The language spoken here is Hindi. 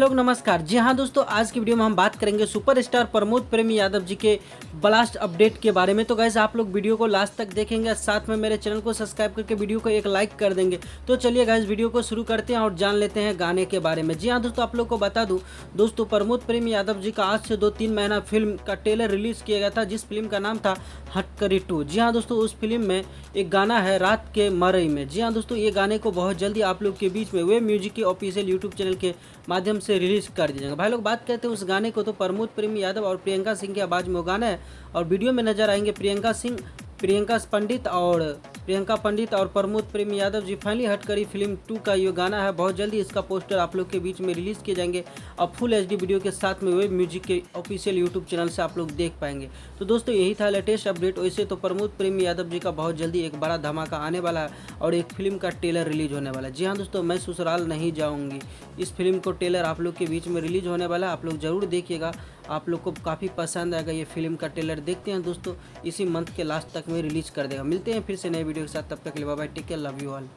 लोग नमस्कार। जी हाँ दोस्तों, आज की वीडियो में हम बात करेंगे सुपरस्टार प्रमोद प्रेमी यादव जी के ब्लास्ट अपडेट के बारे में। तो गाइस आप लोग वीडियो को लास्ट तक देखेंगे, साथ में मेरे चैनल को सब्सक्राइब करके वीडियो को एक लाइक कर देंगे। तो चलिए गाइस वीडियो को शुरू करते हैं और जान लेते हैं गाने के बारे में। जी हाँ दोस्तों, आप लोग को बता दूँ दोस्तों, प्रमोद प्रेमी यादव जी का आज से 2-3 महीना फिल्म का ट्रेलर रिलीज किया गया था, जिस फिल्म का नाम था हटकरी 2। जी हाँ दोस्तों, उस फिल्म में एक गाना है रात के मरई में। जी हाँ दोस्तों, ये गाने को बहुत जल्दी आप लोग के बीच में वेब म्यूजिक के ऑफिशियल यूट्यूब चैनल के माध्यम से रिलीज कर दिया जाएगा। भाई लोग बात करते हैं उस गाने को, तो प्रमोद प्रेमी यादव और प्रियंका सिंह की आवाज़ में वो गाना है और वीडियो में नजर आएंगे प्रियंका पंडित और प्रमोद प्रेमी यादव जी। फाइनली हटकरी फिल्म 2 का ये गाना है, बहुत जल्दी इसका पोस्टर आप लोग के बीच में रिलीज किए जाएंगे और फुल एचडी वीडियो के साथ में वेब म्यूजिक के ऑफिशियल यूट्यूब चैनल से आप लोग देख पाएंगे। तो दोस्तों यही था लेटेस्ट अपडेट। वैसे तो प्रमोद प्रेमी यादव जी का बहुत जल्दी एक बड़ा धमाका आने वाला है और एक फिल्म का ट्रेलर रिलीज होने वाला है। जी हाँ दोस्तों, मैं ससुराल नहीं जाऊँगी, इस फिल्म को ट्रेलर आप लोग के बीच में रिलीज होने वाला है। आप लोग जरूर देखिएगा, आप लोग को काफ़ी पसंद आएगा ये फिल्म का ट्रेलर। देखते हैं दोस्तों, इसी मंथ के लास्ट तक में रिलीज कर देगा। मिलते हैं फिर से नए वीडियो के साथ, तब तक के लिए bye bye, take care, love you all.